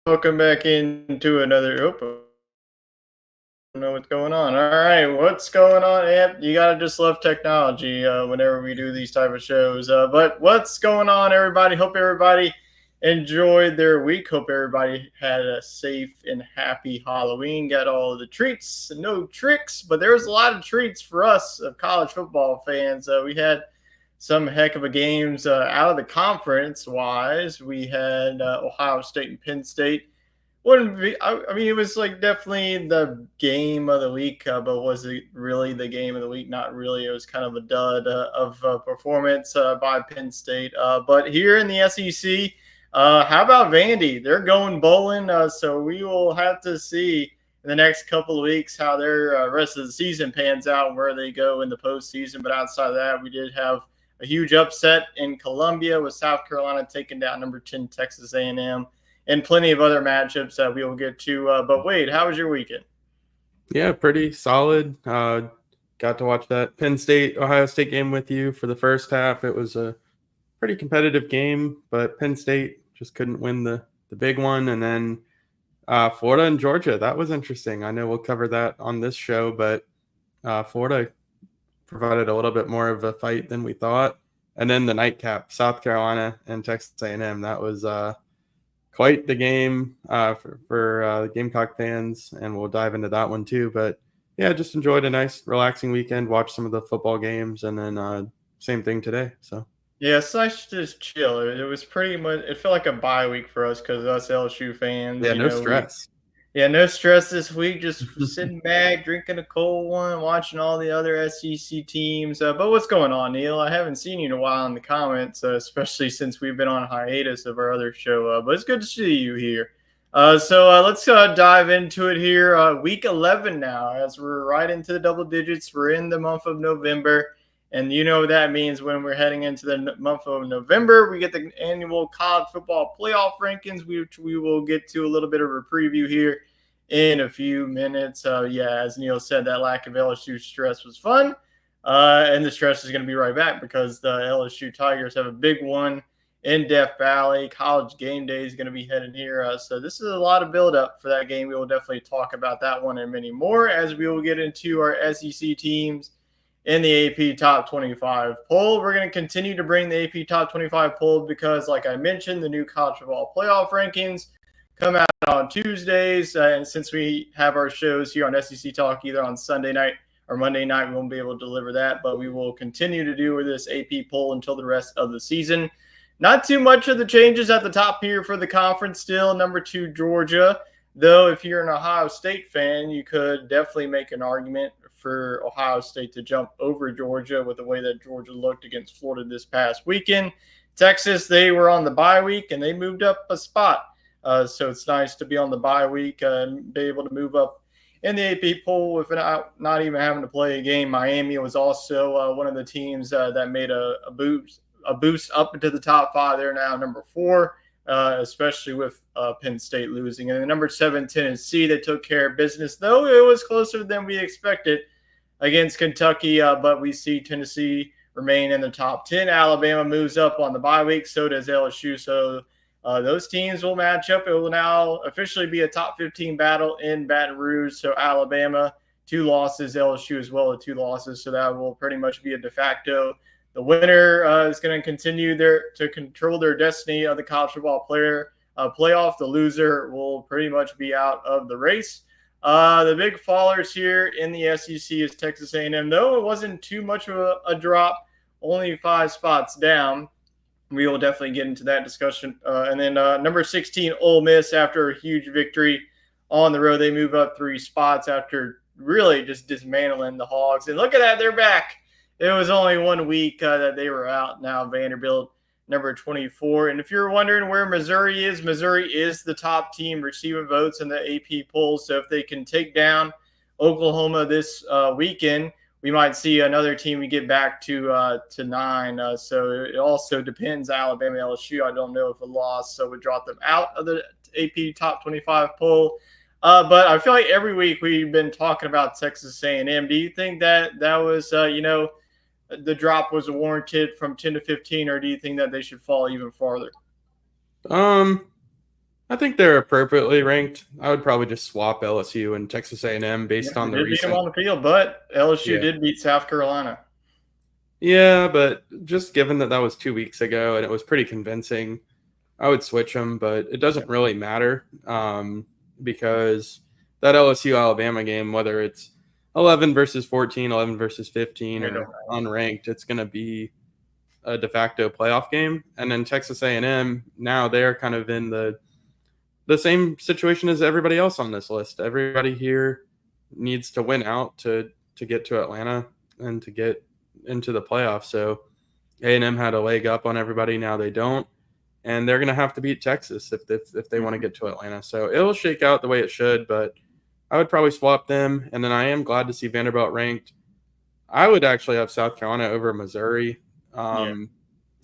Welcome back into another. I don't know what's going on. All right, what's going on? Yep, you gotta just love technology whenever we do these type of shows. But what's going on, everybody? Hope everybody enjoyed their week. Hope everybody had a safe and happy Halloween. Got all of the treats, no tricks, but there was a lot of treats for us of college football fans. We had some heck of a games out of the conference wise. We had Ohio State and Penn State. Wouldn't be. I mean, it was like definitely the game of the week, but was it really the game of the week? Not really. It was kind of a dud of performance by Penn State. But here in the SEC, how about Vandy? They're going bowling, so we will have to see in the next couple of weeks how their rest of the season pans out and where they go in the postseason. But outside of that, we did have a huge upset in Columbia with South Carolina taking down number 10 Texas A&M and plenty of other matchups that we will get to. But Wade, how was your weekend? Yeah, pretty solid. Got to watch that Penn State Ohio State game with you for the first half. It was a pretty competitive game, but Penn State just couldn't win the big one. And then Florida and Georgia, that was interesting. I know we'll cover that on this show, but Florida provided a little bit more of a fight than we thought. And then the nightcap, South Carolina and Texas A&M, that was quite the game for Gamecock fans, and we'll dive into that one too. But yeah, just enjoyed a nice, relaxing weekend. Watched some of the football games, and then same thing today. So Yeah, it's nice to just chill. It was pretty much. It felt like a bye week for us because us LSU fans. yeah, You no know, we stress. Yeah, no stress this week. Just sitting back, drinking a cold one, watching all the other SEC teams. But what's going on, Neil? I haven't seen you in a while in the comments, especially since we've been on hiatus of our other show. But it's good to see you here. So let's dive into it here. Week 11 now, as we're right into the double digits. We're in the month of November. And you know what that means when we're heading into the month of November. We get the annual college football playoff rankings, which we will get to a little bit of a preview here in a few minutes. Yeah, as Neil said, that lack of LSU stress was fun. And the stress is going to be right back because the LSU Tigers have a big one in Death Valley. College game day is going to be headed here. So this is a lot of buildup for that game. We will definitely talk about that one and many more as we will get into our SEC teams in the AP Top 25 poll. We're going to continue to bring the AP Top 25 poll because, like I mentioned, the new college football playoff rankings come out on Tuesdays. And since we have our shows here on SEC Talk either on Sunday night or Monday night, we won't be able to deliver that. But we will continue to do this AP poll until the rest of the season. Not too much of the changes at the top here for the conference still. Number 2, Georgia. Though, if you're an Ohio State fan, you could definitely make an argument for Ohio State to jump over Georgia with the way that Georgia looked against Florida this past weekend. Texas, they were on the bye week and they moved up a spot. So it's nice to be on the bye week and be able to move up in the AP poll without not even having to play a game. Miami was also one of the teams that made a boost up into the top 5. They're now number 4. Especially with Penn State losing. And the number 7, Tennessee, that took care of business, though it was closer than we expected against Kentucky. But we see Tennessee remain in the top 10. Alabama moves up on the bye week. So does LSU. So those teams will match up. It will now officially be a top 15 battle in Baton Rouge. So Alabama, 2 losses. LSU as well, 2 losses. So that will pretty much be a de facto. The winner is going to continue to control their destiny of the college football playoff. The loser will pretty much be out of the race. The big fallers here in the SEC is Texas A&M. Though it wasn't too much of a drop, only 5 spots down. We will definitely get into that discussion. And then number 16, Ole Miss, after a huge victory on the road, they move up 3 spots after really just dismantling the Hogs. And look at that, they're back. It was only 1 week that they were out. Now Vanderbilt, number 24. And if you're wondering where Missouri is the top team receiving votes in the AP polls. So if they can take down Oklahoma this weekend, we might see another team we get back to 9. So it also depends. Alabama, LSU, I don't know if a loss so would drop them out of the AP Top 25 poll. But I feel like every week we've been talking about Texas A&M. Do you think that was the drop was warranted from 10 to 15, or do you think that they should fall even farther? Um, I think they're appropriately ranked. I would probably just swap LSU and Texas A&M Yeah, based we on the did beat them recent. on the field, but LSU Yeah. did beat South Carolina. Yeah, but just given that that was 2 weeks ago and it was pretty convincing, I would switch them, but it Yeah. doesn't really matter because that LSU Alabama game, whether it's 11 versus 14, 11 versus 15, It don't or matter. unranked, it's going to be a de facto playoff game. And then Texas A&M, now they're kind of in the same situation as everybody else on this list. Everybody here needs to win out to get to Atlanta and to get into the playoffs. So A&M had a leg up on everybody. Now they don't, and they're going to have to beat Texas if they want to Mhm. get to Atlanta. So it'll shake out the way it should, but I would probably swap them. And then I am glad to see Vanderbilt ranked. I would actually have South Carolina over Missouri. Yeah.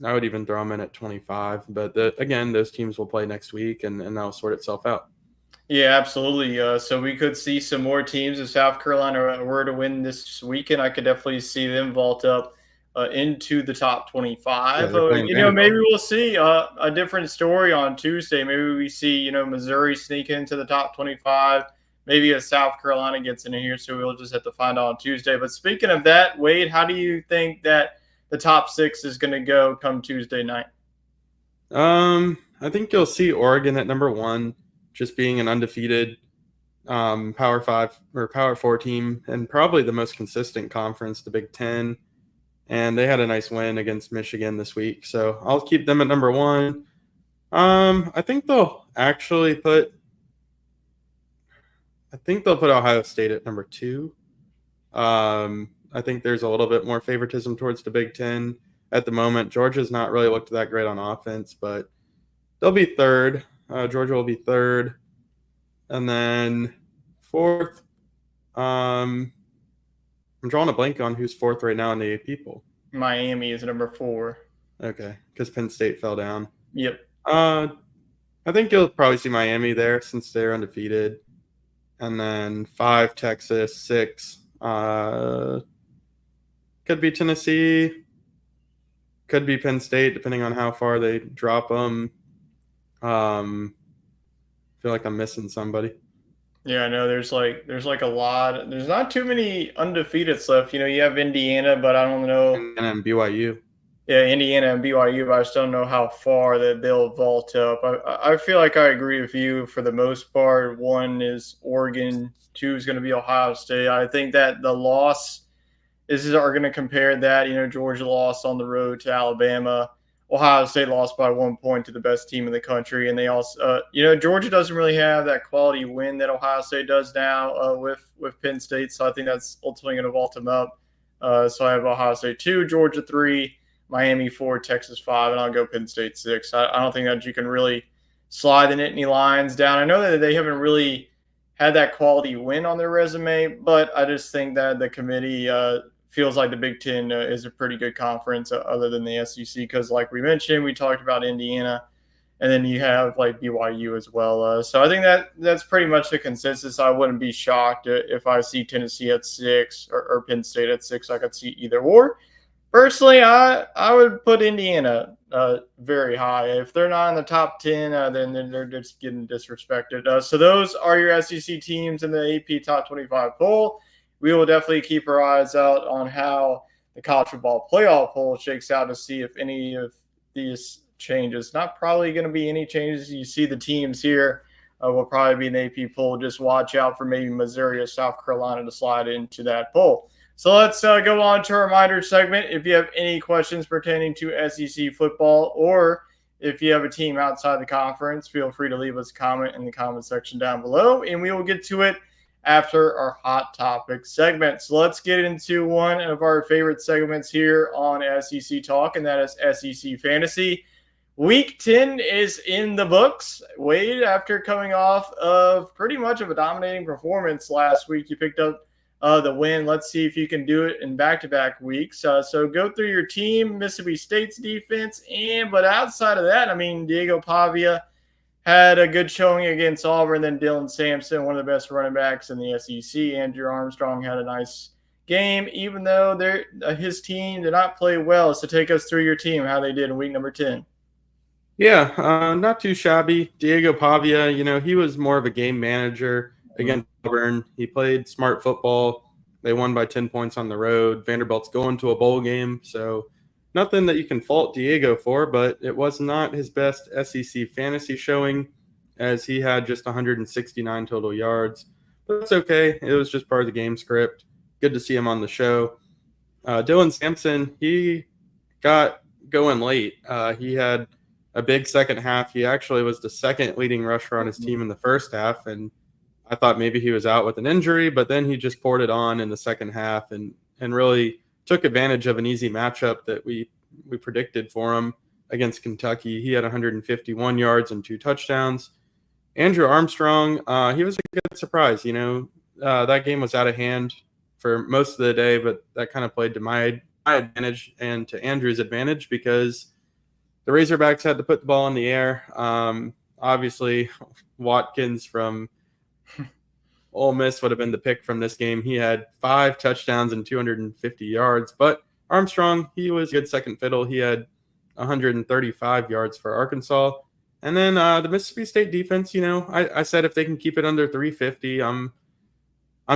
I would even throw them in at 25. But again, those teams will play next week, and that'll sort itself out. Yeah, absolutely. So we could see some more teams if South Carolina were to win this weekend. I could definitely see them vault up into the top Yeah, 25. they're playing Maybe Vanderbilt. we'll see a different story on Tuesday. Maybe we see, Missouri sneak into the top 25. Maybe a South Carolina gets in here. So we'll just have to find out on Tuesday. But speaking of that, Wade, how do you think that the top six is going to go come Tuesday night? I think you'll see Oregon at number one, just being an undefeated Power Five or Power Four team, and probably the most consistent conference, the Big Ten. And they had a nice win against Michigan this week, so I'll keep them at number one. I think they'll actually put. I think they'll put Ohio State at number two. I think there's a little bit more favoritism towards the Big Ten at the moment. Georgia's not really looked that great on offense, but they'll be third. Georgia will be third, and then fourth. Um, I'm drawing a blank on who's fourth right now in the AP poll. Miami is number 4. Okay, because Penn State fell down. Yep. Uh, I think you'll probably see Miami there since they're undefeated, and then 5 Texas, 6 could be Tennessee, could be Penn State depending on how far they drop them. Feel like I'm missing somebody. Yeah, I know there's like a lot. There's not too many undefeated left. You have Indiana, but I don't know. And then BYU. Yeah, Indiana and BYU, but I just don't know how far that they'll vault up. I feel like I agree with you for the most part. One is Oregon, two is going to be Ohio State. I think that the loss are going to compare that. Georgia lost on the road to Alabama. Ohio State lost by 1 point to the best team in the country, and they also, Georgia doesn't really have that quality win that Ohio State does now with Penn State. So I think that's ultimately going to vault them up. So I have Ohio State 2, Georgia 3, Miami 4, Texas 5, and I'll go Penn State 6. I don't think that you can really slide the Nittany Lions down. I know that they haven't really had that quality win on their resume, but I just think that the committee feels like the Big Ten is a pretty good conference other than the SEC because, like we mentioned, we talked about Indiana, and then you have like BYU as well. So I think that's pretty much the consensus. I wouldn't be shocked if I see Tennessee at 6 or Penn State at 6. I could see either or. Personally, I would put Indiana very high. If they're not in the top 10, then they're just getting disrespected. So those are your SEC teams in the AP Top 25 poll. We will definitely keep our eyes out on how the college football playoff poll shakes out to see if any of these changes. Not probably going to be any changes. You see the teams here will probably be in the AP poll. Just watch out for maybe Missouri or South Carolina to slide into that poll. So let's go on to our reminder segment. If you have any questions pertaining to SEC football, or if you have a team outside the conference, feel free to leave us a comment in the comment section down below, and we will get to it after our hot topic segment. So let's get into one of our favorite segments here on SEC Talk, and that is SEC Fantasy. Week 10 is in the books. Wade, after coming off of pretty much of a dominating performance last week, you picked up the win. Let's see if you can do it in back-to-back weeks. So go through your team, Mississippi State's defense, but outside of that, Diego Pavia had a good showing against Auburn. Then Dylan Sampson, one of the best running backs in the SEC. Andrew Armstrong had a nice game, even though his team did not play well. So take us through your team, how they did in week number 10. Yeah, not too shabby. Diego Pavia, he was more of a game manager against Auburn. He played smart football. They won by 10 points on the road. Vanderbilt's going to a bowl game, so nothing that you can fault Diego for, but it was not his best SEC fantasy showing as he had just 169 total yards. But that's okay. It was just part of the game script. Good to see him on the show. Dylan Sampson, he got going late. He had a big second half. He actually was the second leading rusher on his team in the first half, and I thought maybe he was out with an injury, but then he just poured it on in the second half and really took advantage of an easy matchup that we predicted for him against Kentucky. He had 151 yards and 2 touchdowns. Andrew Armstrong, he was a good surprise. That game was out of hand for most of the day, but that kind of played to my advantage and to Andrew's advantage because the Razorbacks had to put the ball in the air. Obviously, Watkins from Ole Miss would have been the pick from this game. He had 5 touchdowns and 250 yards, but Armstrong, he was a good second fiddle. He had 135 yards for Arkansas. And then the Mississippi State defense, I said if they can keep it under 350, I'm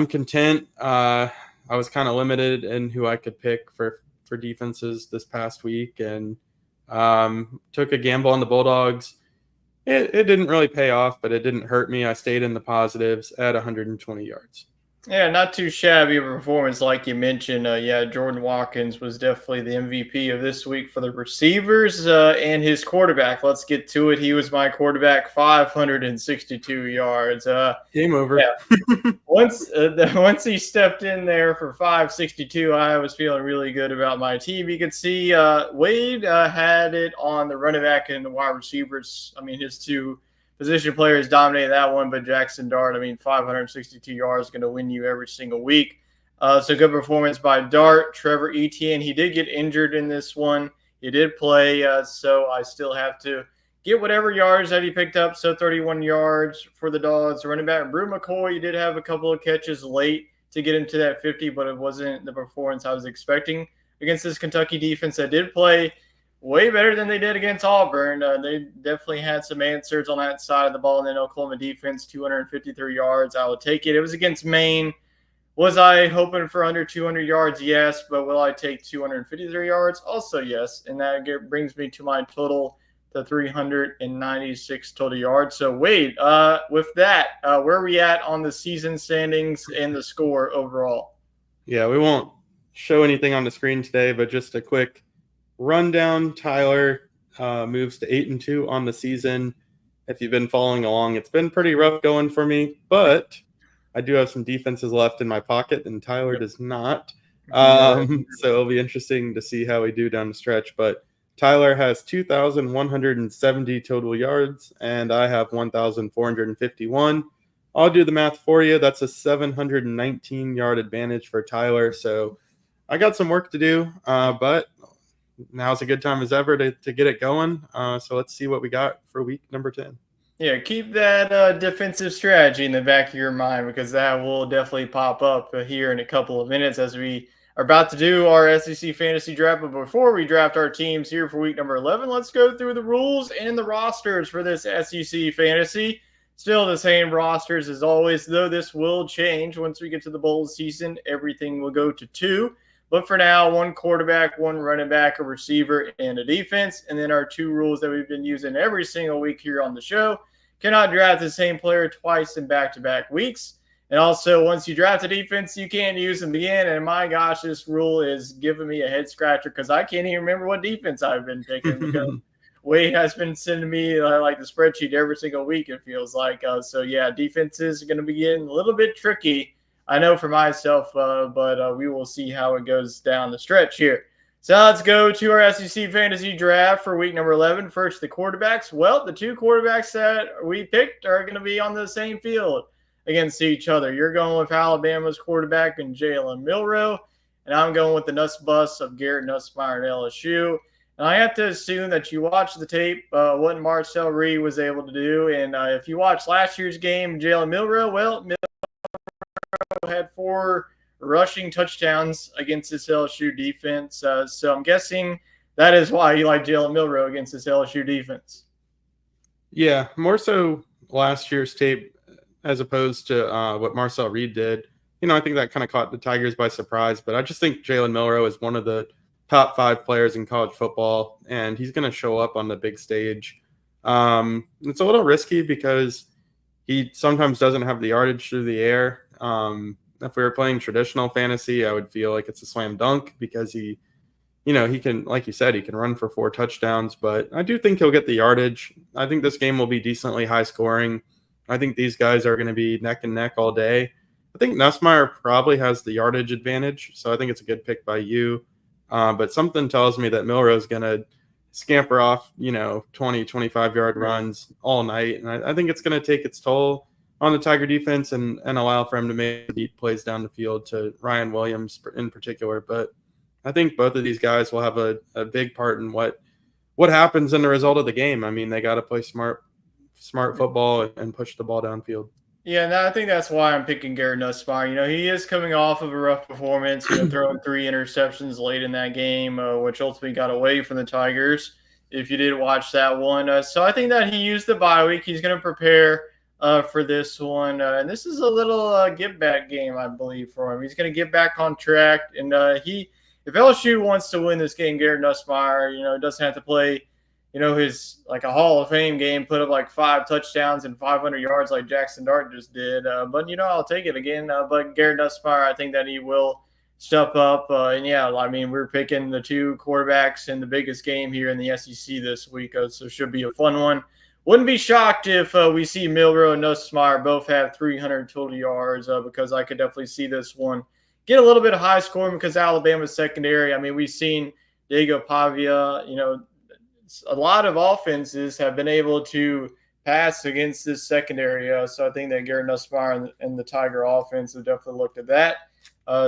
content. I was kind of limited in who I could pick for defenses this past week and took a gamble on the Bulldogs. It didn't really pay off, but it didn't hurt me. I stayed in the positives at 120 yards. Yeah, not too shabby of a performance, like you mentioned. Jordan Watkins was definitely the MVP of this week for the receivers and his quarterback. Let's get to it. He was my quarterback, 562 yards. Game over. Yeah. Once he stepped in there for 562, I was feeling really good about my team. You could see Wade had it on the running back and the wide receivers. I mean, his two position players dominated that one, but Jackson Dart, 562 yards is going to win you every single week. So good performance by Dart. Trevor Etienne, he did get injured in this one. He did play, so I still have to get whatever yards that he picked up. So 31 yards for the Dogs. Running back Brew McCoy, he did have a couple of catches late to get into that 50, but it wasn't the performance I was expecting against this Kentucky defense that did play way better than they did against Auburn. They definitely had some answers on that side of the ball. And then Oklahoma defense, 253 yards. I will take it. It was against Maine. Was I hoping for under 200 yards? Yes. But will I take 253 yards? Also, yes. And that brings me to my total, the 396 total yards. So, Wade, with that, where are we at on the season standings and the score overall? Yeah, we won't show anything on the screen today, but just a quick rundown. Tyler moves to 8-2 on the season. If you've been following along, it's been pretty rough going for me, but I do have some defenses left in my pocket, and Tyler does not. So it'll be interesting to see how we do down the stretch. But Tyler has 2,170 total yards, and I have 1,451. I'll do the math for you. That's a 719-yard advantage for Tyler. So I got some work to do, but now's a good time as ever to get it going. So let's see what we got for week number 10. Yeah, keep that defensive strategy in the back of your mind because that will definitely pop up here in a couple of minutes as we are about to do our SEC fantasy draft. But before we draft our teams here for week number 11, let's go through the rules and the rosters for this SEC fantasy. Still the same rosters as always, though this will change once we get to the bowl season. Everything will go to 2. But for now, 1 quarterback, 1 running back, a receiver, and a defense. And then our 2 rules that we've been using every single week here on the show. Cannot draft the same player twice in back-to-back weeks. And also, once you draft a defense, you can't use them again. And my gosh, this rule is giving me a head-scratcher because I can't even remember what defense I've been picking because Wade has been sending me like the spreadsheet every single week, it feels like. Defenses are going to be getting a little bit tricky. I know for myself, but we will see how it goes down the stretch here. So let's go to our SEC fantasy draft for week number 11. First, the quarterbacks. Well, the 2 quarterbacks that we picked are going to be on the same field against each other. You're going with Alabama's quarterback and Jalen Milroe, and I'm going with the nuts bust of Garrett Nussmeier at LSU. And I have to assume that you watched the tape, what Marcel Reed was able to do. And if you watched last year's game, Jalen Milroe, had 4 rushing touchdowns against this LSU defense. So I'm guessing that is why you like Jalen Milroe against this LSU defense. Yeah, more so last year's tape as opposed to what Marcel Reed did. I think that kind of caught the Tigers by surprise, but I just think Jalen Milroe is one of the top 5 players in college football, and he's going to show up on the big stage. It's a little risky because he sometimes doesn't have the yardage through the air. If we were playing traditional fantasy, I would feel like it's a slam dunk because he can, like you said, he can run for 4 touchdowns, but I do think he'll get the yardage. I think this game will be decently high scoring. I think these guys are going to be neck and neck all day. I think Nussmeier probably has the yardage advantage, so I think it's a good pick by you. But something tells me that Milroe's going to scamper off, 20, 25-yard runs all night. And I think it's going to take its toll on the Tiger defense and allow for him to make deep plays down the field to Ryan Williams in particular. But I think both of these guys will have a big part in what happens in the result of the game. I mean, they got to play smart football and push the ball downfield. Yeah, and I think that's why I'm picking Garrett Nussmeier. He is coming off of a rough performance, throwing 3 interceptions late in that game, which ultimately got away from the Tigers, if you did watch that one. So I think that he used the bye week. He's going to prepare for this one. And this is a little get-back game, I believe, for him. He's going to get back on track. And if LSU wants to win this game, Garrett Nussmeier, doesn't have to play his like a Hall of Fame game, put up like 5 touchdowns and 500 yards like Jackson Dart just did. But I'll take it again. But Garrett Nussmeier, I think that he will step up. And yeah, I mean, we're picking the 2 quarterbacks in the biggest game here in the SEC this week, so it should be a fun one. Wouldn't be shocked if we see Milroe and Nussmeier both have 300 total yards, because I could definitely see this one get a little bit of high scoring because Alabama's secondary. I mean, we've seen Diego Pavia, a lot of offenses have been able to pass against this secondary. So I think that Garrett Nussmeier and the Tiger offense have definitely looked at that.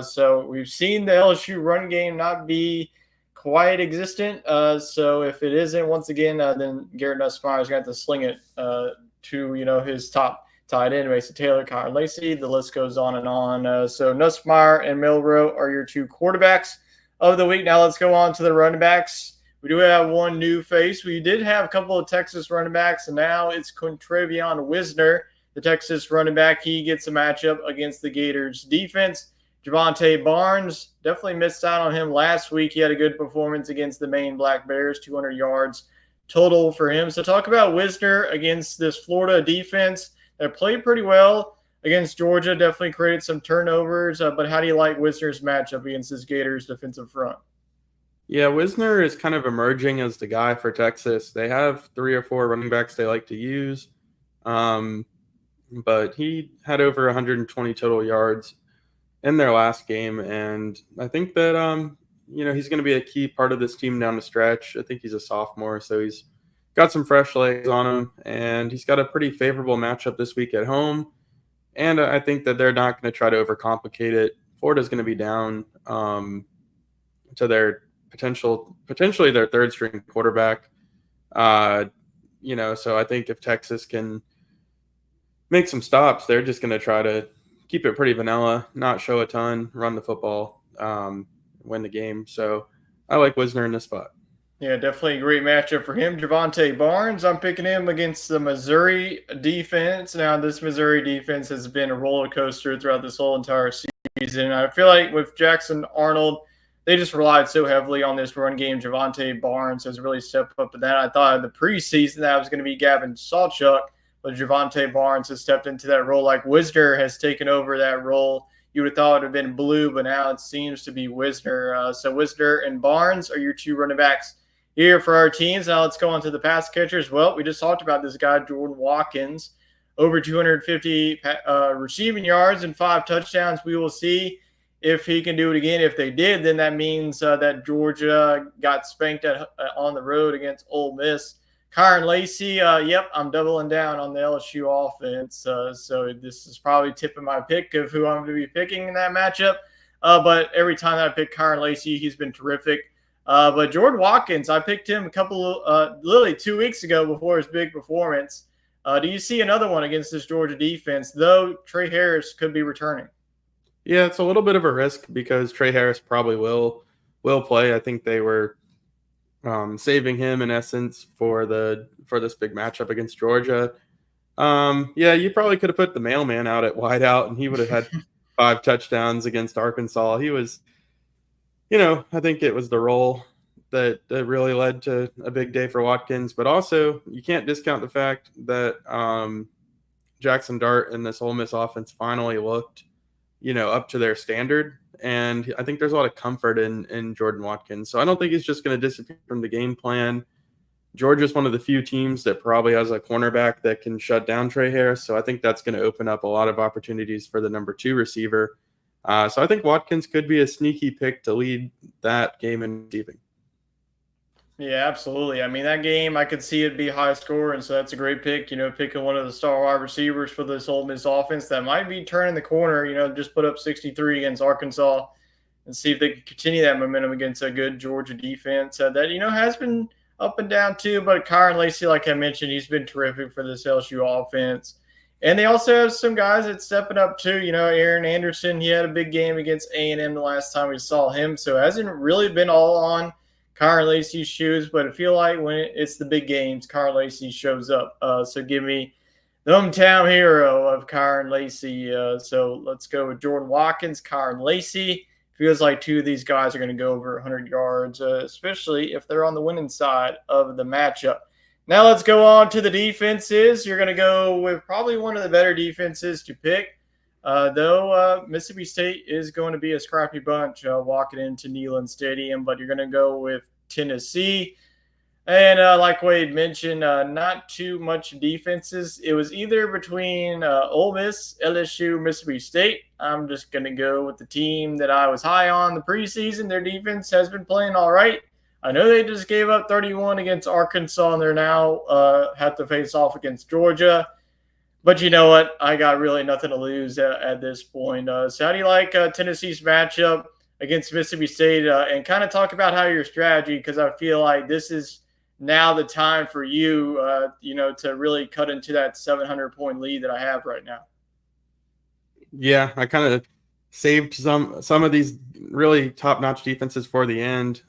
So we've seen the LSU run game not be quite existent. So if it isn't, once again, then Garrett Nussmeier is going to have to sling it to his top tight end, Mason Taylor, Kyron Lacey. The list goes on and on. So Nussmeier and Milroe are your 2 quarterbacks of the week. Now let's go on to the running backs. We do have one new face. We did have a couple of Texas running backs, and now it's Quintravion Wisner, the Texas running back. He gets a matchup against the Gators defense. Javante Barnes, definitely missed out on him last week. He had a good performance against the Maine Black Bears, 200 yards total for him. So talk about Wisner against this Florida defense that played pretty well against Georgia, definitely created some turnovers. But how do you like Wisner's matchup against this Gators defensive front? Yeah, Wisner is kind of emerging as the guy for Texas. They have 3 or 4 running backs they like to use, but he had over 120 total yards in their last game, and I think that he's going to be a key part of this team down the stretch. I think he's a sophomore, so he's got some fresh legs on him, and he's got a pretty favorable matchup this week at home. And I think that they're not going to try to overcomplicate it. Florida's going to be down to their potentially their 3rd string quarterback. So I think if Texas can make some stops, they're just going to try to keep it pretty vanilla, not show a ton, run the football, win the game. So I like Wisner in this spot. Yeah, definitely a great matchup for him. Javante Barnes, I'm picking him against the Missouri defense. Now, this Missouri defense has been a roller coaster throughout this whole entire season. I feel like with Jackson Arnold, they just relied so heavily on this run game. Javante Barnes has really stepped up to that. I thought in the preseason that was going to be Gavin Sawchuk, but Javante Barnes has stepped into that role. Like Wisner has taken over that role. You would have thought it would have been Blue, but now it seems to be Wisner. So Wisner and Barnes are your 2 running backs here for our teams. Now let's go on to the pass catchers. Well, we just talked about this guy, Jordan Watkins, over 250 receiving yards and 5 touchdowns. We will see if he can do it again. If they did, then that means that Georgia got spanked on the road against Ole Miss. Kyron Lacey, yep, I'm doubling down on the LSU offense. So this is probably tipping my pick of who I'm going to be picking in that matchup. But every time that I pick Kyron Lacey, he's been terrific. But Jordan Watkins, I picked him literally 2 weeks ago before his big performance. Do you see another one against this Georgia defense, though Trey Harris could be returning? Yeah, it's a little bit of a risk because Trey Harris probably will play. I think they were saving him in essence for this big matchup against Georgia. Yeah, you probably could have put the mailman out at wideout, and he would have had 5 touchdowns against Arkansas. He was, I think it was the role that really led to a big day for Watkins. But also, you can't discount the fact that Jackson Dart and this Ole Miss offense finally looked, up to their standard. And I think there's a lot of comfort in Jordan Watkins. So I don't think he's just going to disappear from the game plan. Georgia's one of the few teams that probably has a cornerback that can shut down Trey Harris. So I think that's going to open up a lot of opportunities for the number 2 receiver. So I think Watkins could be a sneaky pick to lead that game in receiving. Yeah, absolutely. I mean, that game, I could see it be high score, and so that's a great pick. Picking one of the star wide receivers for this Ole Miss offense that might be turning the corner. Just put up 63 against Arkansas, and see if they can continue that momentum against a good Georgia defense that has been up and down too. But Kyron Lacy, like I mentioned, he's been terrific for this LSU offense. And they also have some guys that's stepping up too. Aaron Anderson, he had a big game against A&M the last time we saw him, so it hasn't really been all on Kyron Lacy's shoes, but I feel like when it's the big games, Kyron Lacy shows up. So give me the hometown hero of Kyron Lacy. So let's go with Jordan Watkins, Kyron Lacy. Feels like 2 of these guys are going to go over 100 yards, especially if they're on the winning side of the matchup. Now let's go on to the defenses. You're going to go with probably one of the better defenses to pick. Though Mississippi State is going to be a scrappy bunch walking into Neyland Stadium, but you're going to go with Tennessee. And like Wade mentioned, not too much defenses. It was either between Ole Miss, LSU, Mississippi State. I'm just going to go with the team that I was high on the preseason. Their defense has been playing all right. I know they just gave up 31 against Arkansas, and they're now have to face off against Georgia. But you know what? I got really nothing to lose at this point. So how do you like Tennessee's matchup against Mississippi State? And kind of talk about how your strategy, because I feel like this is now the time for you, to really cut into that 700-point lead that I have right now. Yeah, I kind of saved some of these really top-notch defenses for the end,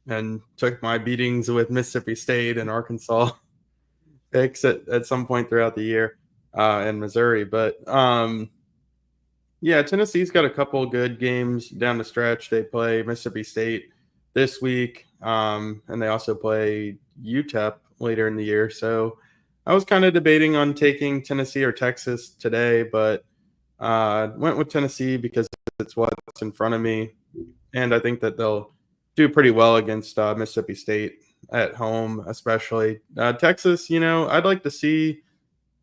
and took my beatings with Mississippi State and Arkansas picks at some point throughout the year, in Missouri. But yeah, Tennessee's got a couple good games down the stretch. They play Mississippi State this week, and they also play UTEP later in the year. So I was kind of debating on taking Tennessee or Texas today, but went with Tennessee because it's what's in front of me, and I think that they'll do pretty well against Mississippi State at home, especially. Texas, I'd like to see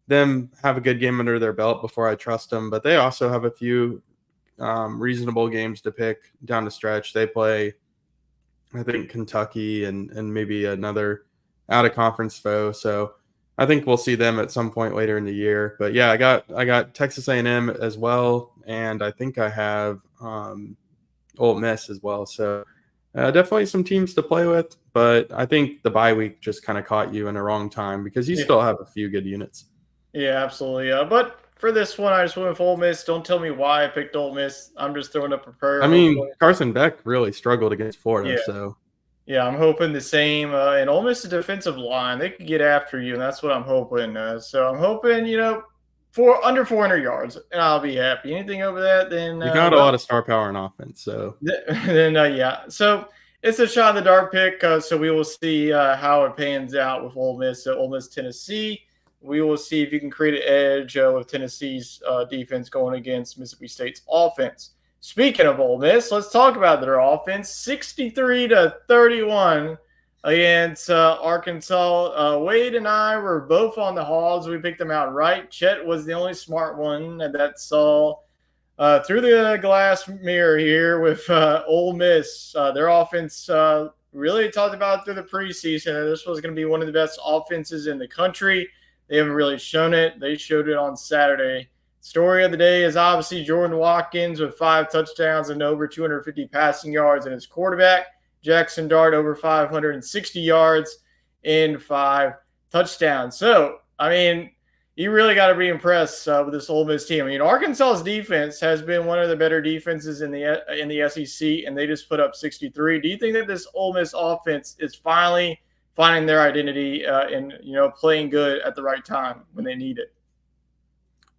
them have a good game under their belt before I trust them, but they also have a few reasonable games to pick down the stretch. They play, I think, Kentucky and maybe another out-of-conference foe, so I think we'll see them at some point later in the year. But yeah, I got Texas A&M as well, and I think I have Ole Miss as well, so definitely some teams to play with, but I think the bye week just kind of caught you in the wrong time because you still have a few good units. Yeah, absolutely. But for this one, I just went with Ole Miss. Don't tell me why I picked Ole Miss. I'm just throwing up a prayer. I mean, Carson Beck really struggled against Florida, so. Yeah, I'm hoping the same. And Ole Miss's defensive line, they could get after you, and that's what I'm hoping. So I'm hoping, for under 400 yards, and I'll be happy. Anything over that, then you got a lot of star power in offense, so then yeah. So it's a shot in the dark pick. So we will see how it pans out with Ole Miss. So Ole Miss, Tennessee. We will see if you can create an edge with Tennessee's defense going against Mississippi State's offense. Speaking of Ole Miss, let's talk about their offense. 63-31 against Arkansas. Wade and I were both on the Hogs. We picked them out right. Chet was the only smart one that saw through the glass mirror here with Ole Miss. Their offense really talked about through the preseason that this was going to be one of the best offenses in the country. They haven't really shown it. They showed it on Saturday. Story of the day is obviously Jordan Watkins with 5 touchdowns and over 250 passing yards, and his quarterback, Jackson Dart, over 560 yards and 5 touchdowns. So, I mean, you really got to be impressed with this Ole Miss team. I mean, Arkansas's defense has been one of the better defenses in the SEC, and they just put up 63. Do you think that this Ole Miss offense is finally finding their identity and playing good at the right time when they need it?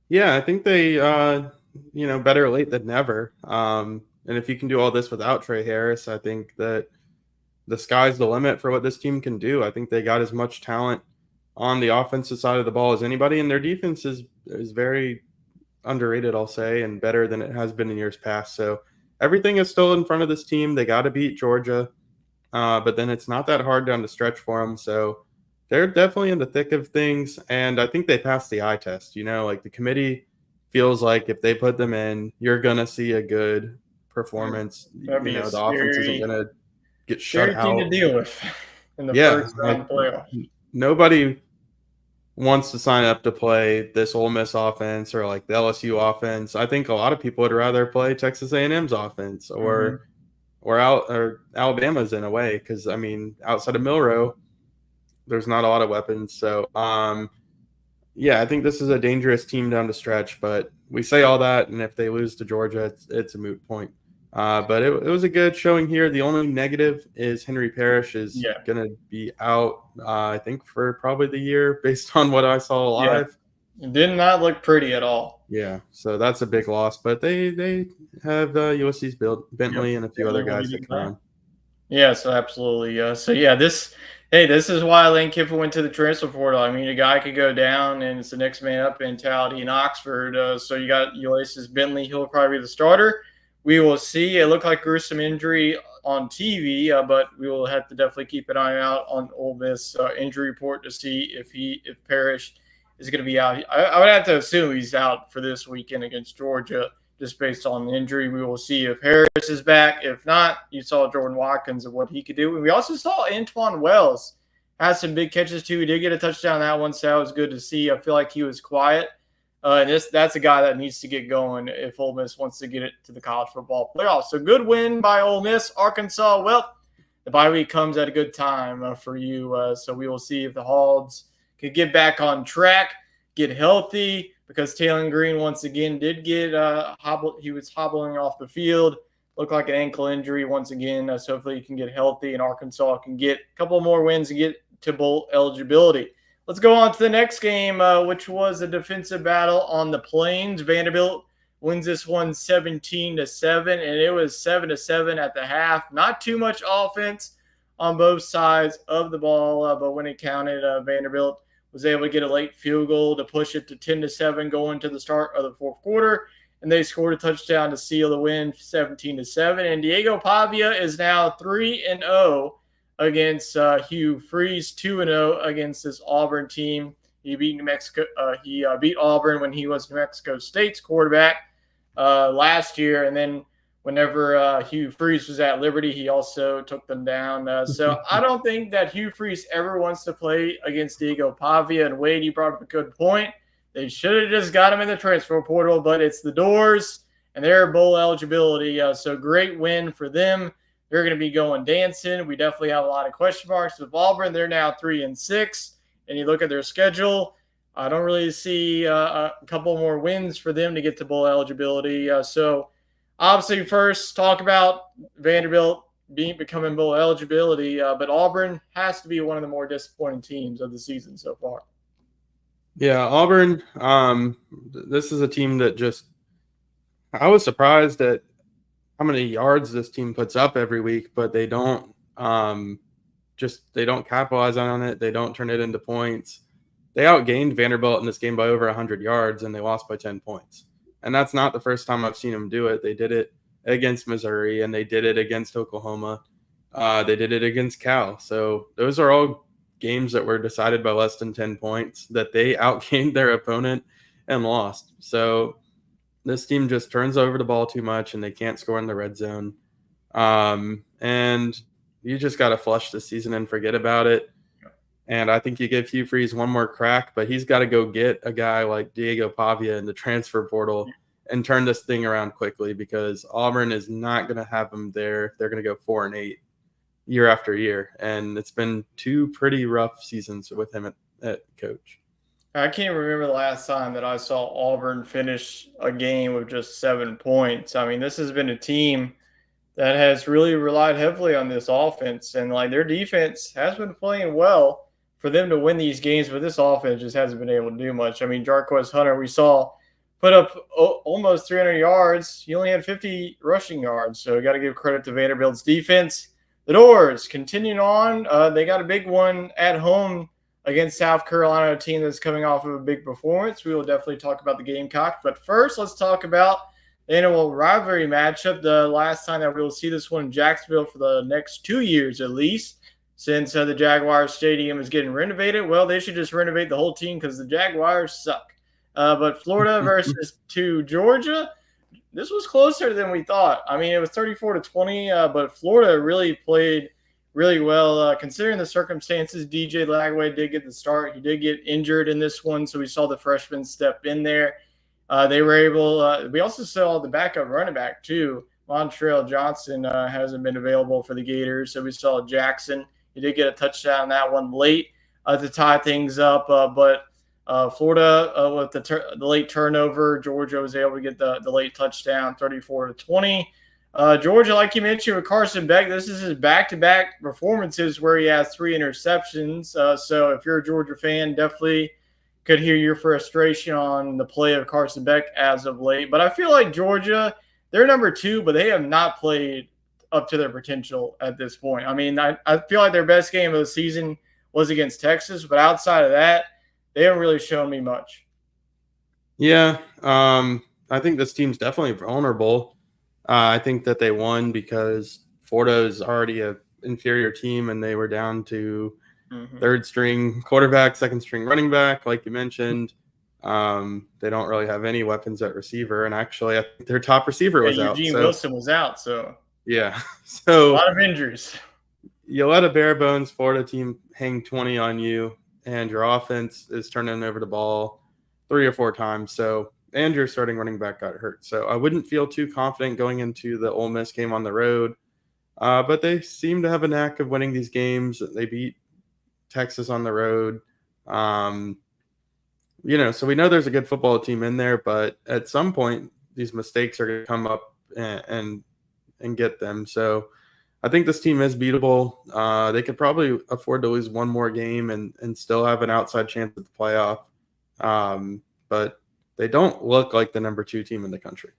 Yeah, I think they, better late than never. And if you can do all this without Trey Harris, I think that the sky's the limit for what this team can do. I think they got as much talent on the offensive side of the ball as anybody, and their defense is very underrated, I'll say, and better than it has been in years past. So everything is still in front of this team. They got to beat Georgia, but then it's not that hard down the stretch for them. So they're definitely in the thick of things, and I think they passed the eye test. Like the committee feels like if they put them in, you're gonna see a good performance. That'd be a The offense isn't scary, gonna get shut scary team to out. deal with in the Yeah, first round of the playoff. nobody wants to sign up to play this Ole Miss offense or like the LSU offense. I think a lot of people would rather play Texas A&M's offense or Alabama's in a way, because I mean, outside of Milroe, there's not a lot of weapons. So I think this is a dangerous team down the stretch, but we say all that, and if they lose to Georgia, it's a moot point. But it was a good showing here. The only negative is Henry Parrish is going to be out, I think, for probably the year based on what I saw live. Yeah. It did not look pretty at all. Yeah, so that's a big loss. But they have USC's Bentley and a few other guys that come on. Yes, absolutely. This is why Lane Kiffin went to the transfer portal. I mean, a guy could go down, and it's the next man up mentality in Oxford. So you got Ulysses Bentley. He'll probably be the starter. We will see. It looked like gruesome injury on TV, but we will have to definitely keep an eye out on Ole Miss injury report to see if Parrish is going to be out. I would have to assume he's out for this weekend against Georgia, just based on the injury. We will see if Harris is back. If not, you saw Jordan Watkins and what he could do. And we also saw Antoine Wells had some big catches too. He did get a touchdown that one, so that was good to see. I feel like he was quiet. And that's a guy that needs to get going if Ole Miss wants to get it to the college football playoffs. So good win by Ole Miss. Arkansas, well, the bye week comes at a good time for you. So we will see if the Hogs could get back on track, get healthy, because Taylor Green once again did get hobbled. He was hobbling off the field. Looked like an ankle injury once again. So hopefully he can get healthy and Arkansas can get a couple more wins and get to bowl eligibility. Let's go on to the next game, which was a defensive battle on the Plains. Vanderbilt wins this one 17-7, and it was 7-7 at the half. Not too much offense on both sides of the ball, but when it counted, Vanderbilt was able to get a late field goal to push it to 10-7 going to the start of the fourth quarter, and they scored a touchdown to seal the win 17-7. And Diego Pavia is now 3-0 against Hugh Freeze, 2-0 against this Auburn team. He beat New Mexico. He beat Auburn when he was New Mexico State's quarterback last year, and then whenever Hugh Freeze was at Liberty, he also took them down. So I don't think that Hugh Freeze ever wants to play against Diego Pavia. And Wade, you brought up a good point. They should have just got him in the transfer portal, but it's the Doors and their bowl eligibility. So great win for them. They're going to be going dancing. We definitely have a lot of question marks with Auburn. They're now 3-6, and you look at their schedule. I don't really see a couple more wins for them to get to bowl eligibility. So obviously, first talk about Vanderbilt becoming bowl eligibility, but Auburn has to be one of the more disappointing teams of the season so far. Yeah, Auburn. This is a team that I was surprised at how many yards this team puts up every week, but they don't capitalize on it. They don't turn it into points. They outgained Vanderbilt in this game by over 100 yards, and they lost by 10 points. And that's not the first time I've seen them do it. They did it against Missouri, and they did it against Oklahoma. They did it against Cal. So those are all games that were decided by less than 10 points that they outgained their opponent and lost. So this team just turns over the ball too much, and they can't score in the red zone. And you just got to flush the season and forget about it. And I think you give Hugh Freeze one more crack, but he's got to go get a guy like Diego Pavia in the transfer portal and turn this thing around quickly, because Auburn is not going to have him there. They're going to go 4-8 year after year. And it's been two pretty rough seasons with him at coach. I can't remember the last time that I saw Auburn finish a game with just 7 points. I mean, this has been a team that has really relied heavily on this offense, and like their defense has been playing well for them to win these games, but this offense just hasn't been able to do much. I mean, Jarquez Hunter, we saw put up almost 300 yards. He only had 50 rushing yards, so we got to give credit to Vanderbilt's defense. The Doors continuing on. They got a big one at home against South Carolina, a team that's coming off of a big performance. We will definitely talk about the Gamecocks, but first, let's talk about the annual rivalry matchup. The last time that we will see this one in Jacksonville for the next 2 years at least, since the Jaguars Stadium is getting renovated. Well, they should just renovate the whole team because the Jaguars suck. But Florida versus to Georgia, this was closer than we thought. I mean, it was 34-20, but Florida really played really well considering the circumstances. DJ Lagway did get the start. He did get injured in this one, so we saw the freshman step in there. They were able. We also saw the backup running back too. Montrell Johnson hasn't been available for the Gators, so we saw Jackson. He did get a touchdown that one late to tie things up, but Florida with the late turnover, Georgia was able to get the late touchdown, 34-20. Georgia, like you mentioned with Carson Beck, this is his back-to-back performances where he has 3 interceptions. So if you're a Georgia fan, definitely could hear your frustration on the play of Carson Beck as of late. But I feel like Georgia, they're number 2, but they have not played up to their potential at this point. I mean, I feel like their best game of the season was against Texas, but outside of that, they haven't really shown me much. Yeah, I think this team's definitely vulnerable. I think that they won because Florida is already an inferior team, and they were down to third string quarterback, second string running back, like you mentioned. They don't really have any weapons at receiver, and actually, I think their top receiver was out. Eugene Wilson was out, so yeah, a so lot of injuries. you let a bare bones Florida team hang 20 on you, and your offense is turning over the ball 3 or 4 times. So, and your starting running back got hurt. So I wouldn't feel too confident going into the Ole Miss game on the road. But they seem to have a knack of winning these games. They beat Texas on the road. So we know there's a good football team in there, but at some point these mistakes are going to come up and get them. So I think this team is beatable. They could probably afford to lose one more game and still have an outside chance at the playoff. But they don't look like the number 2 team in the country.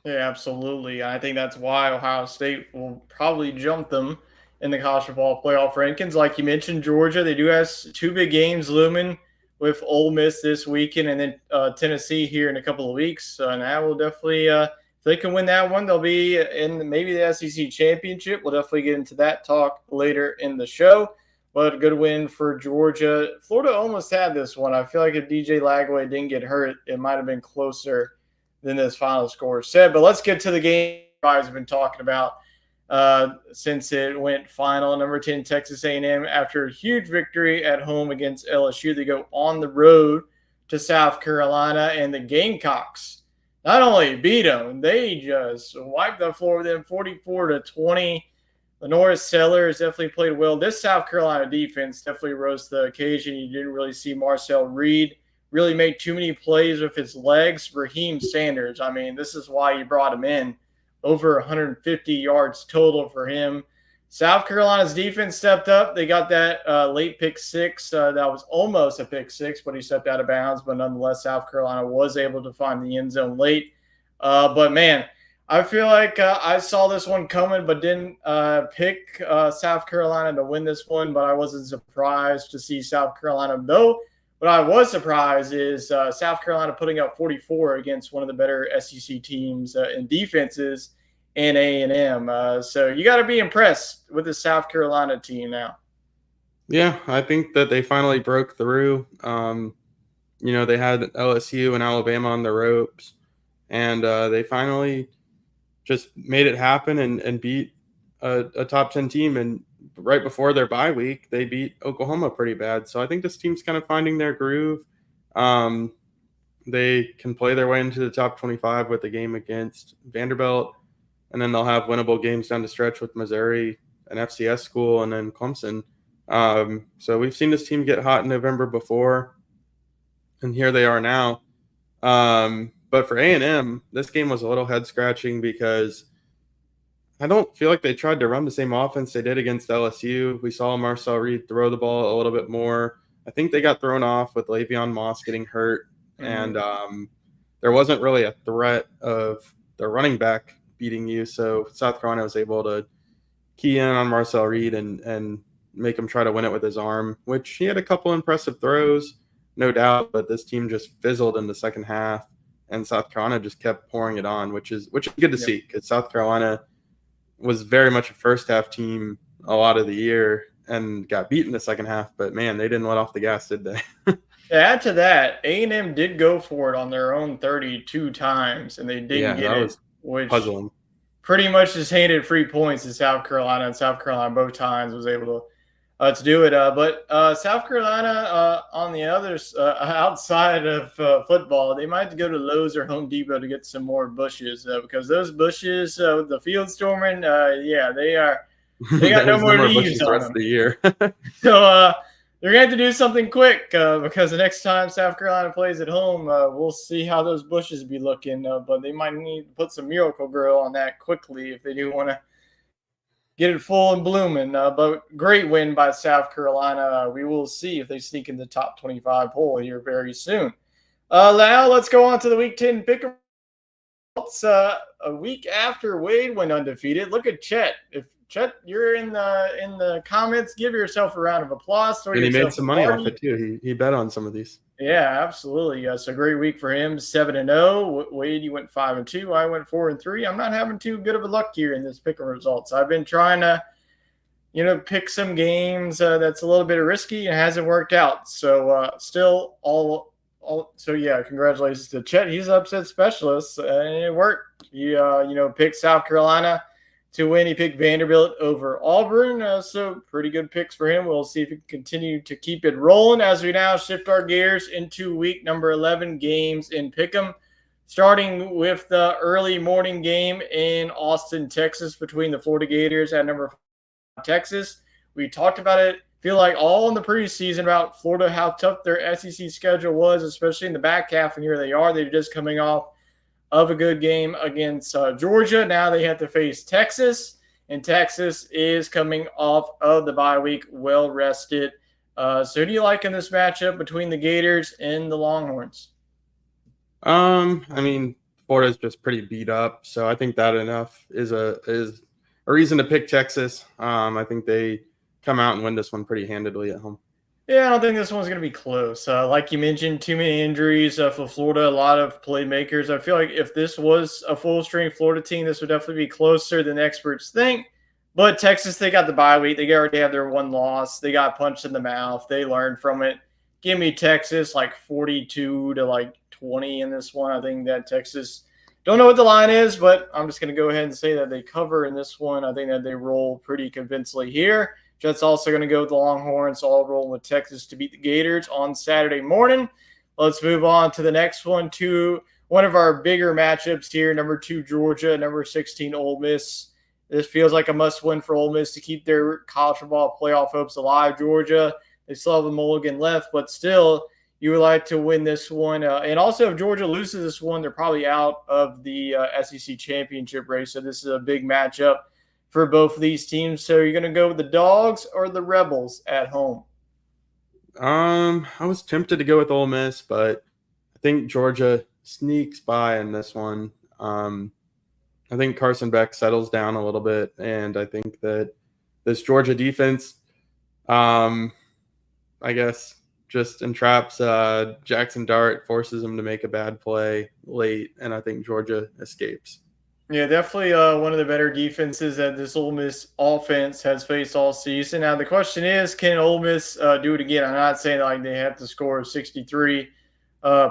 Yeah, absolutely. I think that's why Ohio State will probably jump them in the college football playoff rankings. Like you mentioned, Georgia, they do have 2 big games looming with Ole Miss this weekend and then Tennessee here in a couple of weeks. And that will definitely, if they can win that one, they'll be in maybe the SEC championship. We'll definitely get into that talk later in the show. But a good win for Georgia. Florida almost had this one. I feel like if DJ Lagway didn't get hurt, it might have been closer than this final score said. But let's get to the game I've been talking about since it went final. Number 10, Texas A&M, after a huge victory at home against LSU, they go on the road to South Carolina, and the Gamecocks not only beat them, they just wiped the floor with them 44-20. Lenoris Sellers definitely played well. This South Carolina defense definitely rose to the occasion. You didn't really see Marcel Reed really make too many plays with his legs. Raheem Sanders, I mean, this is why you brought him in. Over 150 yards total for him. South Carolina's defense stepped up. They got that late pick 6. That was almost a pick 6, but he stepped out of bounds. But nonetheless, South Carolina was able to find the end zone late. But, man, I feel like I saw this one coming but didn't pick South Carolina to win this one. But I wasn't surprised to see South Carolina, though. What I was surprised is South Carolina putting up 44 against one of the better SEC teams in defenses in A&M. So you got to be impressed with the South Carolina team now. Yeah, I think that they finally broke through. They had LSU and Alabama on the ropes, and they finally just made it happen and beat a top 10 team. And right before their bye week, they beat Oklahoma pretty bad. So I think this team's kind of finding their groove. They can play their way into the top 25 with the game against Vanderbilt, and then they'll have winnable games down the stretch with Missouri, an FCS school, and then Clemson. So we've seen this team get hot in November before, and here they are now. But for A&M, this game was a little head scratching because I don't feel like they tried to run the same offense they did against LSU. We saw Marcel Reed throw the ball a little bit more. I think they got thrown off with Le'Veon Moss getting hurt, and there wasn't really a threat of the running back beating you. So South Carolina was able to key in on Marcel Reed and make him try to win it with his arm, which he had a couple impressive throws, no doubt. But this team just fizzled in the second half, and South Carolina just kept pouring it on, which is good to see because South Carolina was very much a first half team a lot of the year and got beat in the second half. But man, they didn't let off the gas, did they? Add to that, A&M did go for it on their own 32 times, and they didn't get it, which puzzling. Pretty much just handed free points to South Carolina, and South Carolina both times was able to do it. But South Carolina, on the others, outside of football, they might go to Lowe's or Home Depot to get some more bushes because those bushes, the field storming, they got no more leaves on the rest them of the year. So they're going to have to do something quick because the next time South Carolina plays at home, we'll see how those bushes be looking. But they might need to put some Miracle Grow on that quickly if they do want to get it full and blooming. But great win by South Carolina. We will see if they sneak in the top 25 poll here very soon. Now let's go on to the Week 10 pick results. A week after Wade went undefeated. Look at Chet. If Chet, you're in the comments, give yourself a round of applause. And he made some money off it too. He bet on some of these. Yeah, absolutely. So great week for him. 7-0. Wade, you went 5-2. I went 4-3. I'm not having too good of a luck here in this picking results. I've been trying to, pick some games that's a little bit risky and hasn't worked out. So still congratulations to Chet. He's an upset specialist, and it worked. He picked South Carolina to win. He picked Vanderbilt over Auburn. So pretty good picks for him. We'll see if he can continue to keep it rolling as we now shift our gears into week number 11 games in Pick'em. Starting with the early morning game in Austin, Texas between the Florida Gators at number 5 Texas. We talked about it, feel like all in the preseason about Florida, how tough their SEC schedule was, especially in the back half, and here they are. They're just coming off of a good game against Georgia. Now they have to face Texas, and Texas is coming off of the bye week, well rested. So who do you like in this matchup between the Gators and the Longhorns? Florida's just pretty beat up, so I think that enough is a reason to pick Texas. I think they come out and win this one pretty handedly at home. Yeah, I don't think this one's going to be close. Like you mentioned, too many injuries for Florida, a lot of playmakers. I feel like if this was a full-strength Florida team, this would definitely be closer than experts think. But Texas, they got the bye week. They already have their one loss. They got punched in the mouth. They learned from it. Give me Texas like 42 to 20 in this one. I think that Texas, don't know what the line is, but I'm just going to go ahead and say that they cover in this one. I think that they roll pretty convincingly here. Jets also going to go with the Longhorns. So I'll roll with Texas to beat the Gators on Saturday morning. Let's move on to the next one, to one of our bigger matchups here. Number 2, Georgia. Number 16, Ole Miss. This feels like a must-win for Ole Miss to keep their college football playoff hopes alive. Georgia, they still have a mulligan left, but still, you would like to win this one. And also, if Georgia loses this one, they're probably out of the SEC championship race. So this is a big matchup for both of these teams. So you're going to go with the Dogs or the Rebels at home? I was tempted to go with Ole Miss, but I think Georgia sneaks by in this one. I think Carson Beck settles down a little bit, and I think that this Georgia defense, I guess, just entraps Jackson Dart, forces him to make a bad play late, and I think Georgia escapes. Yeah, definitely one of the better defenses that this Ole Miss offense has faced all season. Now, the question is, can Ole Miss do it again? I'm not saying like they have to score 63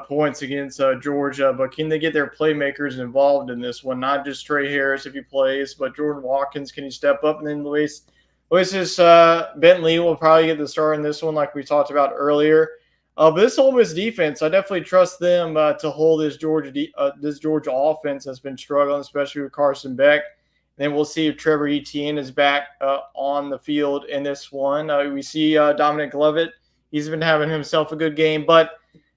points against Georgia, but can they get their playmakers involved in this one? Not just Trey Harris if he plays, but Jordan Watkins, can he step up? And then Luis Bentley will probably get the start in this one like we talked about earlier. But this Ole Miss defense, I definitely trust them to hold this Georgia offense that's been struggling, especially with Carson Beck. And then we'll see if Trevor Etienne is back on the field in this one. We see Dominic Lovett. He's been having himself a good game. But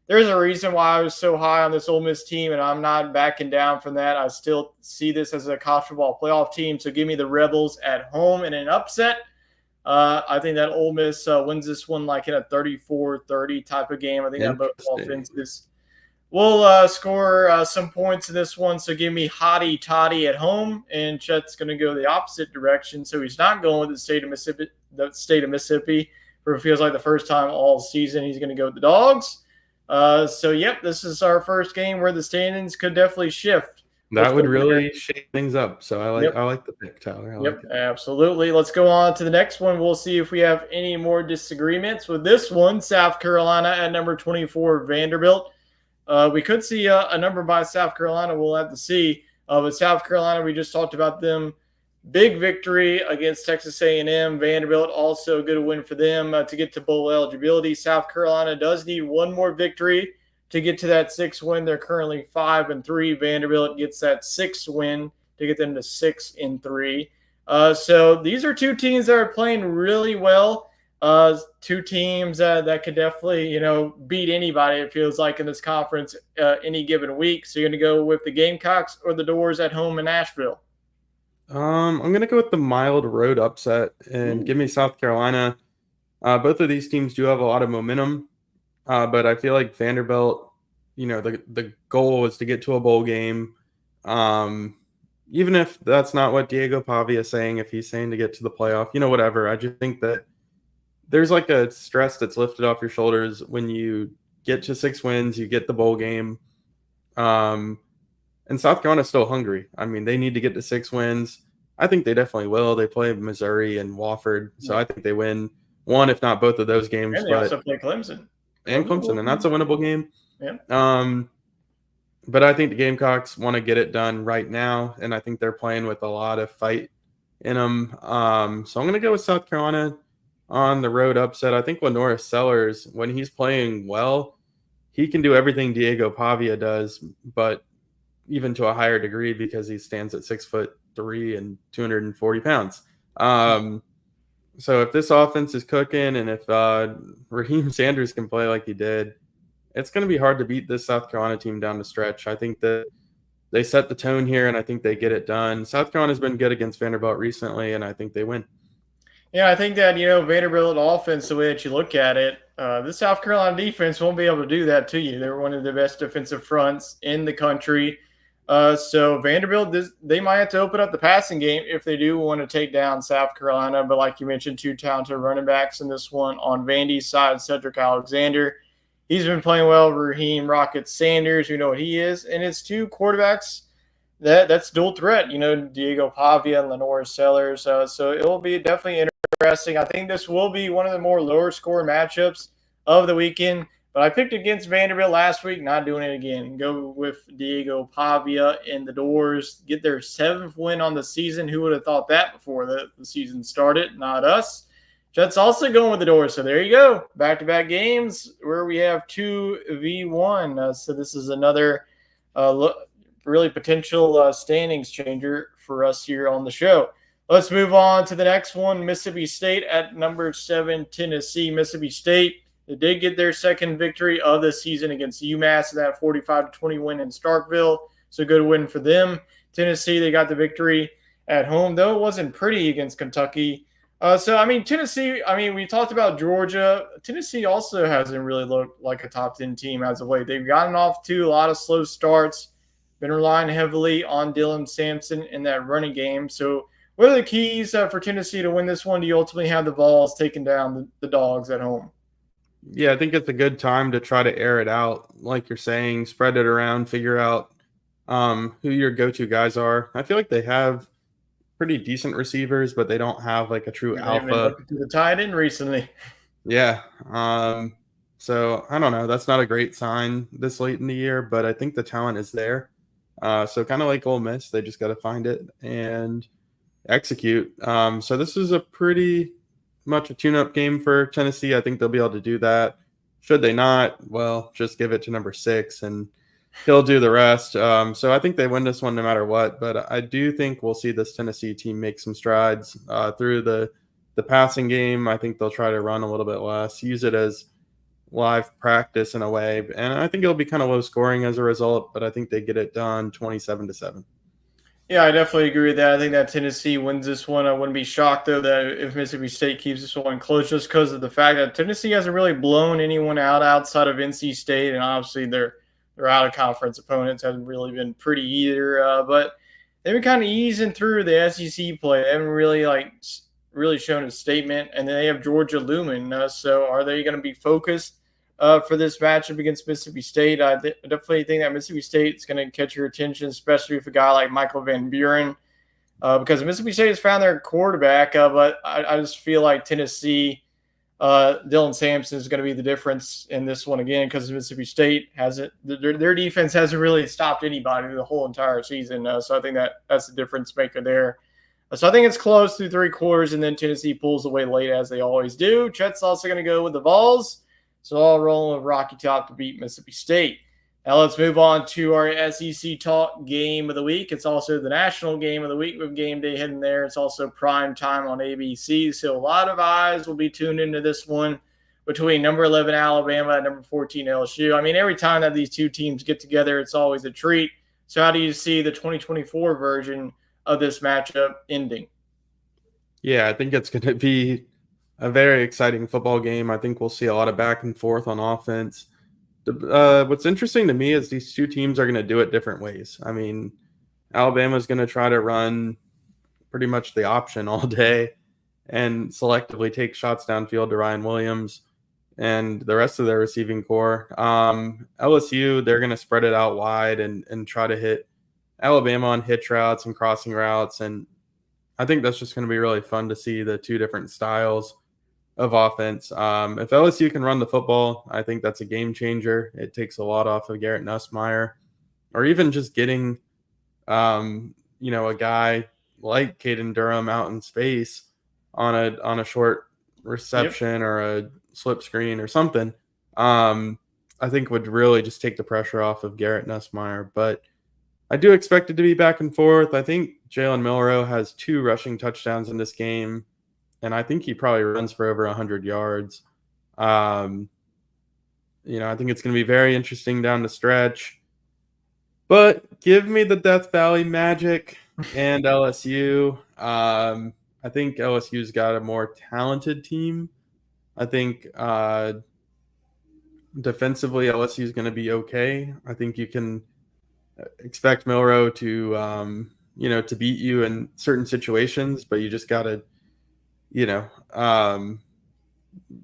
there's a reason why I was so high on this Ole Miss team, and I'm not backing down from that. I still see this as a college football playoff team. So give me the Rebels at home in an upset. I think that Ole Miss wins this one like in a 34-30 type of game. I think that both Interesting. offenses will score some points in this one. So give me Hottie Toddy at home, and Chet's going to go the opposite direction. So he's not going with the state of Mississippi. The state of Mississippi, for it feels like the first time all season. He's going to go with the Dogs. So yep, this is our first game where the standings could definitely shift. That would really shake things up. So I like the pick, Tyler. I like it. Absolutely. Let's go on to the next one. We'll see if we have any more disagreements with this one. South Carolina at number 24, Vanderbilt. We could see a number by South Carolina. We'll have to see. But South Carolina, we just talked about them. Big victory against Texas A&M. Vanderbilt, also a good win for them to get to bowl eligibility. South Carolina does need one more victory to get to that 6th win. They're currently 5-3. Vanderbilt gets that 6th win to get them to 6-3. So these are two teams that are playing really well. Two teams that could definitely, beat anybody, it feels like, in this conference any given week. So you're going to go with the Gamecocks or the Doors at home in Nashville? I'm going to go with the mild road upset and give me South Carolina. Both of these teams do have a lot of momentum, but I feel like Vanderbilt, the goal was to get to a bowl game. Even if that's not what Diego Pavia is saying, if he's saying to get to the playoff, whatever. I just think that there's like a stress that's lifted off your shoulders when you get to 6 wins, you get the bowl game. And South Carolina's still hungry. I mean, they need to get to 6 wins. I think they definitely will. They play Missouri and Wofford, so I think they win one, if not both of those games. And they also play Clemson. And Clemson, and that's a winnable game. Yeah. But I think the Gamecocks want to get it done right now, and I think they're playing with a lot of fight in them. So I'm going to go with South Carolina on the road upset. I think Lenora Sellers, when he's playing well, he can do everything Diego Pavia does, but even to a higher degree because he stands at 6'3" and 240 pounds. So if this offense is cooking and if Raheem Sanders can play like he did, it's going to be hard to beat this South Carolina team down the stretch. I think that they set the tone here, and I think they get it done. South Carolina's been good against Vanderbilt recently, and I think they win. Yeah, I think that, Vanderbilt offense, the way that you look at it, this South Carolina defense won't be able to do that to you. They're one of the best defensive fronts in the country. So Vanderbilt, they might have to open up the passing game if they do want to take down South Carolina. But like you mentioned, 2 talented running backs in this one. On Vandy's side, Cedric Alexander. He's been playing well. Raheem Rocket Sanders, you know what he is. And it's 2 quarterbacks that's dual threat, Diego Pavia and Lenora Sellers. So it will be definitely interesting. I think this will be one of the more lower score matchups of the weekend. But I picked against Vanderbilt last week, not doing it again. Go with Diego Pavia and the Doors. Get their 7th win on the season. Who would have thought that before the season started? Not us. Jets also going with the Doors. So there you go. Back-to-back games where we have 2v1. So this is another really potential standings changer for us here on the show. Let's move on to the next one. Mississippi State at number 7, Tennessee. Mississippi State, they did get their 2nd victory of the season against UMass, that 45-20 win in Starkville. So good win for them. Tennessee, they got the victory at home, though it wasn't pretty against Kentucky. Tennessee, we talked about Georgia. Tennessee also hasn't really looked like a top 10 team as of late. They've gotten off to a lot of slow starts, been relying heavily on Dylan Sampson in that running game. So what are the keys for Tennessee to win this one? Do you ultimately have the Vols taking down the Dogs at home? Yeah, I think it's a good time to try to air it out, like you're saying, spread it around, figure out who your go-to guys are. I feel like they have pretty decent receivers, but they don't have like a true alpha. Been looking to the tight end recently. Yeah. So I don't know. That's not a great sign this late in the year, but I think the talent is there. So kind of like Ole Miss, they just got to find it and execute. So this is a pretty much a tune-up game for Tennessee. I think they'll be able to do that. Should they not, well, just give it to number 6 and he'll do the rest. So I think they win this one no matter what. But I do think we'll see this Tennessee team make some strides through the passing game. I think they'll try to run a little bit less, use it as live practice in a way. And I think it'll be kind of low scoring as a result, but I think they get it done 27-7. Yeah, I definitely agree with that. I think that Tennessee wins this one. I wouldn't be shocked though that if Mississippi State keeps this one close, just because of the fact that Tennessee hasn't really blown anyone out outside of NC State, and obviously their out of conference opponents haven't really been pretty either. But they've been kind of easing through the SEC play. They haven't really shown a statement, and then they have Georgia looming. So are they going to be focused for this matchup against Mississippi State? I definitely think that Mississippi State is going to catch your attention, especially with a guy like Michael Van Buren, because Mississippi State has found their quarterback, but I just feel like Tennessee, Dylan Sampson is going to be the difference in this one again, because Mississippi State hasn't their defense hasn't really stopped anybody the whole entire season. So I think that's the difference maker there. So I think it's close through three quarters, and then Tennessee pulls away late as they always do. Chet's also going to go with the Vols. So all rolling with Rocky Top to beat Mississippi State. Now let's move on to our SEC Talk game of the week. It's also the national game of the week with game day heading there. It's also prime time on ABC. So a lot of eyes will be tuned into this one between number 11 Alabama and number 14 LSU. I mean, every time that these two teams get together, it's always a treat. So how do you see the 2024 version of this matchup ending? Yeah, I think it's going to be a very exciting football game. I think we'll see a lot of back and forth on offense. What's interesting to me is these two teams are going to do it different ways. I mean, Alabama's going to try to run pretty much the option all day and selectively take shots downfield to Ryan Williams and the rest of their receiving core. LSU, they're going to spread it out wide and try to hit Alabama on hitch routes and crossing routes. And I think that's just going to be really fun to see the two different styles of offense. If LSU can run the football, I think that's a game changer. It takes a lot off of Garrett Nussmeier, or even just getting, a guy like Caden Durham out in space on a short reception or a slip screen or something. I think would really just take the pressure off of Garrett Nussmeier. But I do expect it to be back and forth. I think Jalen Milroe has 2 rushing touchdowns in this game, and I think he probably runs for over 100 yards. I think it's going to be very interesting down the stretch. But give me the Death Valley Magic and LSU. I think LSU's got a more talented team. I think defensively, LSU is going to be okay. I think you can expect Milroe to beat you in certain situations, but you just got to,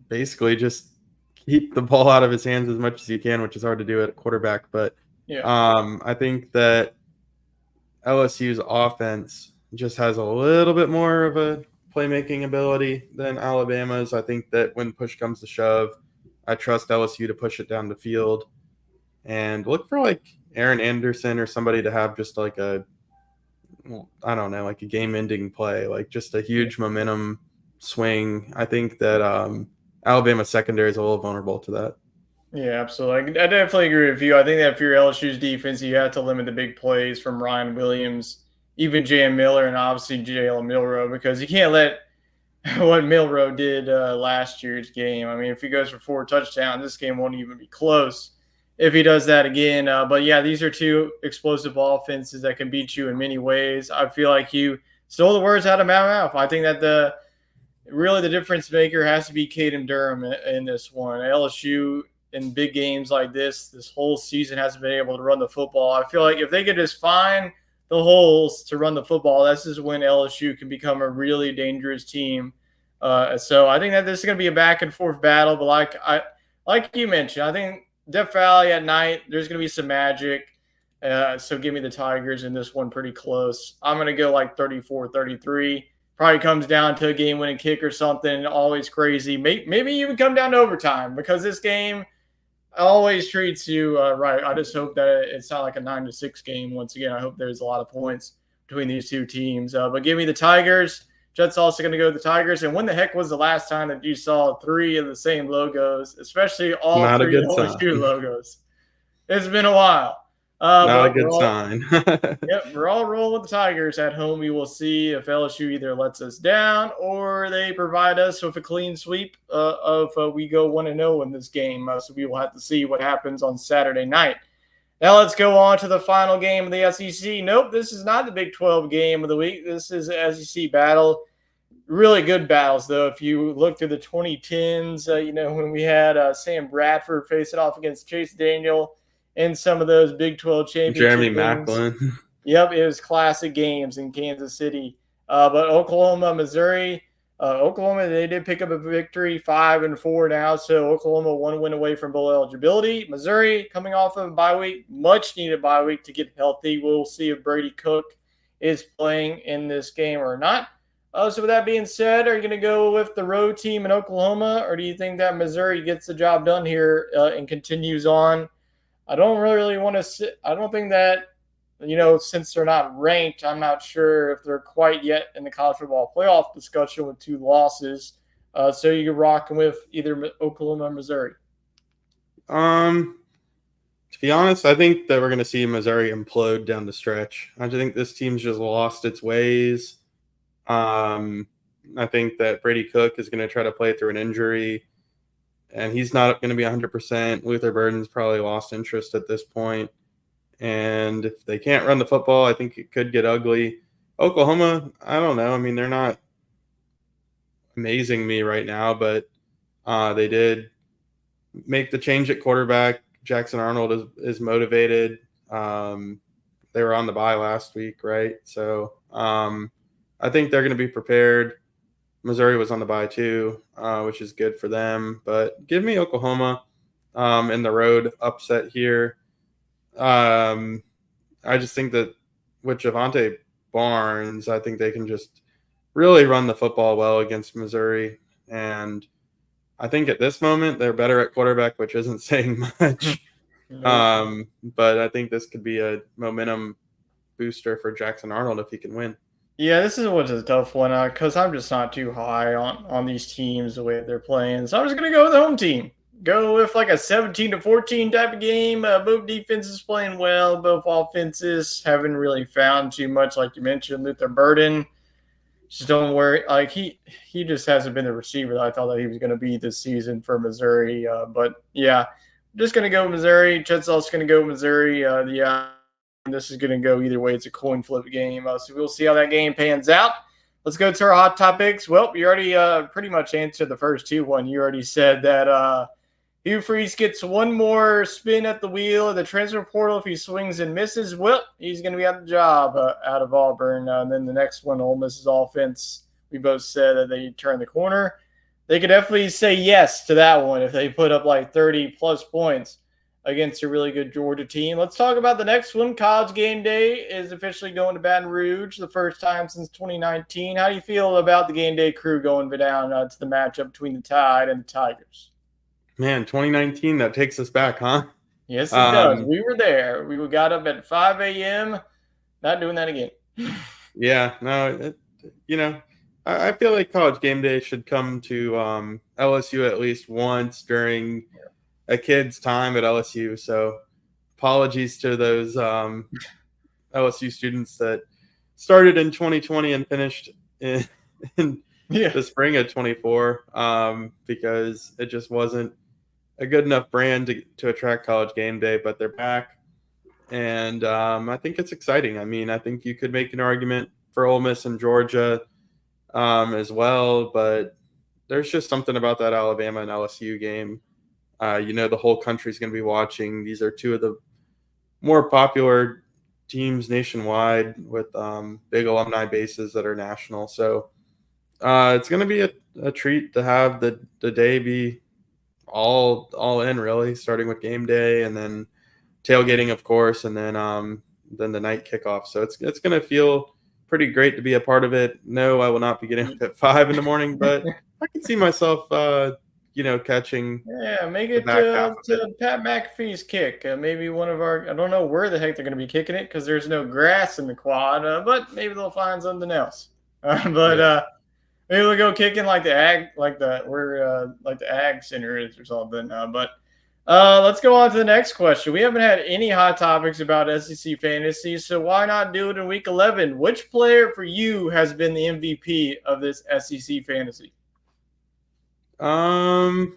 basically just keep the ball out of his hands as much as you can, which is hard to do at quarterback. But I think that LSU's offense just has a little bit more of a playmaking ability than Alabama's. I think that when push comes to shove, I trust LSU to push it down the field and look for like Aaron Anderson or somebody to have just like a game-ending play, like just a huge momentum swing. I think that Alabama secondary is a little vulnerable to that. Yeah, absolutely. I definitely agree with you. I think that if you're LSU's defense, you have to limit the big plays from Ryan Williams, even Jam Miller, and obviously Jalen Milroe, because you can't let what Milroe did last year's game. I mean, if he goes for 4 touchdowns, this game won't even be close if he does that again. But yeah, these are two explosive offenses that can beat you in many ways. I feel like you stole the words out of my mouth. I think that the difference maker has to be Caden Durham in this one. LSU in big games like this whole season hasn't been able to run the football. I feel like if they could just find the holes to run the football, this is when LSU can become a really dangerous team. So I think that this is going to be a back and forth battle. But like you mentioned, I think Death Valley at night, there's going to be some magic. So give me the Tigers in this one pretty close. I'm going to go like 34-33. Probably comes down to a game-winning kick or something. Always crazy. Maybe even come down to overtime, because this game always treats you right. I just hope that it's not like a 9-6 game. Once again, I hope there's a lot of points between these two teams. But give me the Tigers. Jets also going to go with the Tigers. And when the heck was the last time that you saw 3 of the same logos, especially all Not 3 LSU logos? It's been a while. Not a But good sign. yep, we're all rolling with the Tigers at home. We will see if LSU either lets us down or they provide us with a clean sweep of we go 1-0 in this game. So we will have to see what happens on Saturday night. Now let's go on to the final game of the SEC. Nope, this is not the Big 12 game of the week. This is an SEC battle. Really good battles, though. If you look to the 2010s, when we had Sam Bradford facing off against Chase Daniel in some of those Big 12 championship Jeremy games. Macklin. Yep, it was classic games in Kansas City. But Oklahoma, Missouri, Oklahoma, they did pick up a victory, 5-4 now. So Oklahoma 1 win away from bowl eligibility. Missouri coming off of a bye week, much needed bye week to get healthy. We'll see if Brady Cook is playing in this game or not. So with that being said, are you going to go with the road team in Oklahoma, or do you think that Missouri gets the job done here and continues on? I don't really want to sit. I don't think that, since they're not ranked, I'm not sure if they're quite yet in the college football playoff discussion with 2 losses. So you're rocking with either Oklahoma or Missouri. To be honest, I think that we're going to see Missouri implode down the stretch. I think this team's just lost its ways. I think that Brady Cook is going to try to play through an injury, and he's not going to be 100%. Luther Burden's probably lost interest at this point. And if they can't run the football, I think it could get ugly. Oklahoma, I don't know. I mean, they're not amazing me right now, but they did make the change at quarterback. Jackson Arnold is motivated. They were on the bye last week, right? So I think they're going to be prepared. Missouri was on the bye too, which is good for them. But give me Oklahoma in the road upset here. I just think that with Javonte Barnes, I think they can just really run the football well against Missouri. And I think at this moment they're better at quarterback, which isn't saying much. But I think this could be a momentum booster for Jackson Arnold if he can win. Yeah, this is what's a tough one because I'm just not too high on these teams the way they're playing. So I'm just gonna go with the home team. Go with like a 17-14 type of game. Both defenses playing well. Both offenses haven't really found too much, like you mentioned. Luther Burden, just don't worry. Like he just hasn't been the receiver that I thought that he was going to be this season for Missouri. But yeah, just gonna go Missouri. Chetzel's gonna go Missouri. Yeah, this is going to go either way. It's a coin flip game. So we'll see how that game pans out. Let's go to our hot topics. Well, you already pretty much answered the first 2. One, you already said that Hugh Freeze gets one more spin at the wheel of the transfer portal. If he swings and misses, well, he's going to be out of the job out of Auburn. And then the next one, Ole Miss's offense, we both said that they turn the corner. They could definitely say yes to that one if they put up like 30-plus points against a really good Georgia team. Let's talk about the next one. College Game Day is officially going to Baton Rouge, the first time since 2019. How do you feel about the Game Day crew going down to the matchup between the Tide and the Tigers? Man, 2019, that takes us back, huh? Yes, it does. We were there. We got up at 5 a.m. Not doing that again. Yeah, no, I feel like College Game Day should come to LSU at least once during a kid's time at LSU. So apologies to those LSU students that started in 2020 and finished in the spring of 24 because it just wasn't a good enough brand to attract College Game Day, but they're back. And I think it's exciting. I mean, I think you could make an argument for Ole Miss and Georgia as well, but there's just something about that Alabama and LSU game. The whole country's going to be watching. These are 2 of the more popular teams nationwide with big alumni bases that are national. So it's going to be a treat to have the day be all in, really, starting with game day and then tailgating, of course, and then the night kickoff. So it's going to feel pretty great to be a part of it. No, I will not be getting up at 5 in the morning, but I can see myself catching. Yeah, make it to Pat McAfee's kick. Maybe one of our, I don't know where the heck they're going to be kicking it because there's no grass in the quad, but maybe they'll find something else. Maybe we'll go kicking like the ag, like the ag center is or something. But Let's go on to the next question. We haven't had any hot topics about SEC fantasy, so why not do it in week 11? Which player for you has been the MVP of this SEC fantasy? I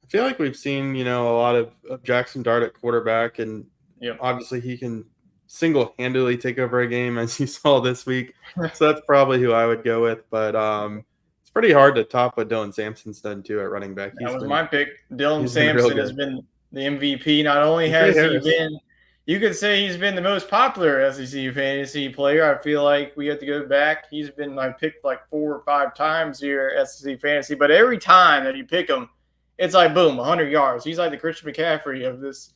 feel like we've seen, a lot of Jackson Dart at quarterback, and Yep. obviously he can single-handedly take over a game, as you saw this week. So that's probably who I would go with. But it's pretty hard to top what Dylan Sampson's done too at running back. That was my pick. Dylan He's been real Sampson has good. been the MVP. Not only And Trey has he Harris. been, you could say he's been the most popular SEC fantasy player. I feel like we have to go back. He's been my pick like 4 or 5 times here at SEC fantasy, but every time that you pick him, it's like boom, 100 yards. He's like the Christian McCaffrey of this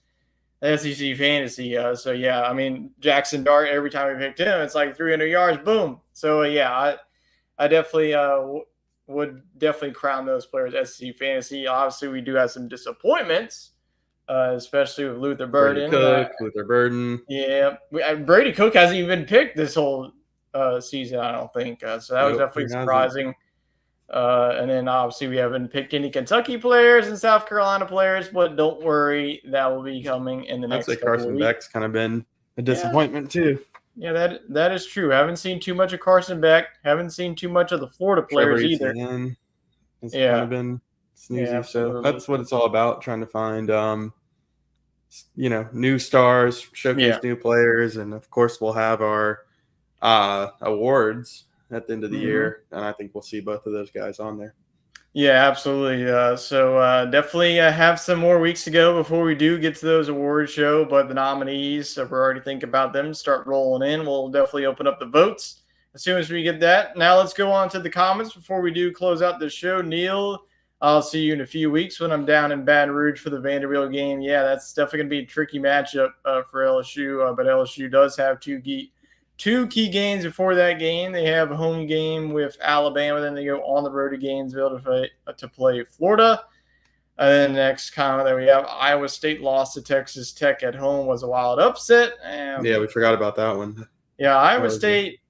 SEC fantasy. So yeah, I mean Jackson Dart. Every time we picked him, it's like 300 yards. Boom. So yeah, I definitely would definitely crown those players SEC fantasy. Obviously, we do have some disappointments, especially with Luther Brady Burden. Cook, Luther Burden. Yeah, Brady Cook hasn't even been picked this whole season, I don't think. So that was definitely surprising. And then obviously we haven't picked any Kentucky players and South Carolina players, but don't worry, that will be coming in the next couple Carson of weeks. Beck's kind of been a disappointment too. Yeah, that is true. Haven't seen too much of Carson Beck. Haven't seen too much of the Florida players either. It's kind of been snoozy. So that's what it's all about, trying to find new stars, showcase new players, and of course we'll have our awards at the end of the year, and I think we'll see both of those guys on there. Yeah, absolutely. So definitely have some more weeks to go before we do get to those awards show. But the nominees, we're already thinking about them, start rolling in. We'll definitely open up the votes as soon as we get that. Now let's go on to the comments before we do close out the show. Neil, I'll see you in a few weeks when I'm down in Baton Rouge for the Vanderbilt game. Yeah, that's definitely going to be a tricky matchup for LSU, but LSU does have two key games before that game. They have a home game with Alabama, then they go on the road to Gainesville to play Florida. And then the next comment that we have, Iowa State lost to Texas Tech at home was a wild upset. Yeah, we forgot about that one. Yeah, Iowa State,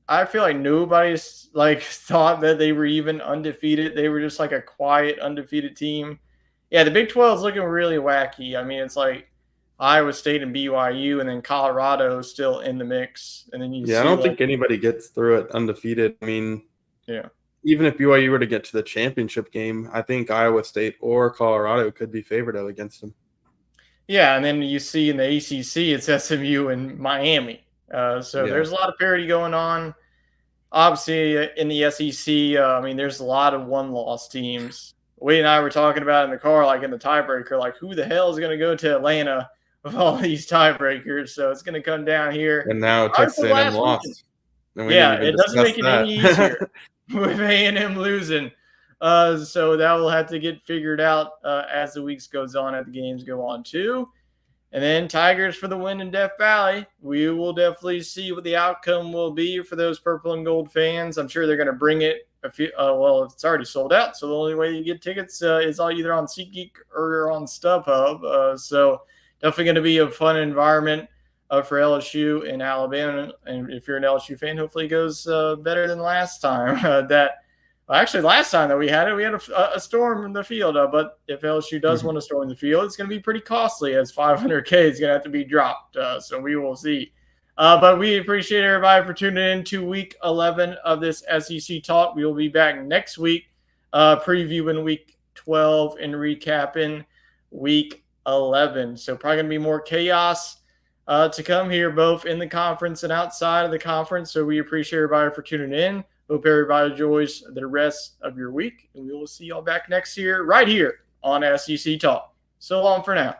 I feel like nobody's thought that they were even undefeated. They were just like a quiet, undefeated team. Yeah, the Big 12 is looking really wacky. I mean, it's like Iowa State and BYU, and then Colorado still in the mix. And then I don't think anybody gets through it undefeated. I mean, even if BYU were to get to the championship game, I think Iowa State or Colorado could be favored against them. Yeah, and then you see in the ACC, it's SMU and Miami. So there's a lot of parity going on. Obviously, in the SEC, I mean, there's a lot of one-loss teams. Wade and I were talking about in the car, like in the tiebreaker, like who the hell is going to go to Atlanta with all these tiebreakers? So it's going to come down here. And now Texas A&M lost. It doesn't make it any easier with A&M losing. So that will have to get figured out as the weeks goes on, as the games go on too. And then Tigers for the win in Death Valley. We will definitely see what the outcome will be for those purple and gold fans. I'm sure they're going to bring it. Well, it's already sold out, so the only way you get tickets is either on SeatGeek or on StubHub. So definitely going to be a fun environment for LSU in Alabama. And if you're an LSU fan, hopefully it goes better than last time. Actually, last time that we had a storm in the field. But if LSU does want to storm the field, it's going to be pretty costly, as $500K is going to have to be dropped. So we will see. But we appreciate everybody for tuning in to week 11 of this SEC Talk. We will be back next week, previewing week 12 and recapping week 11. So probably going to be more chaos to come here, both in the conference and outside of the conference. So we appreciate everybody for tuning in. Hope everybody enjoys the rest of your week, and we will see y'all back next year right here on SEC Talk. So long for now.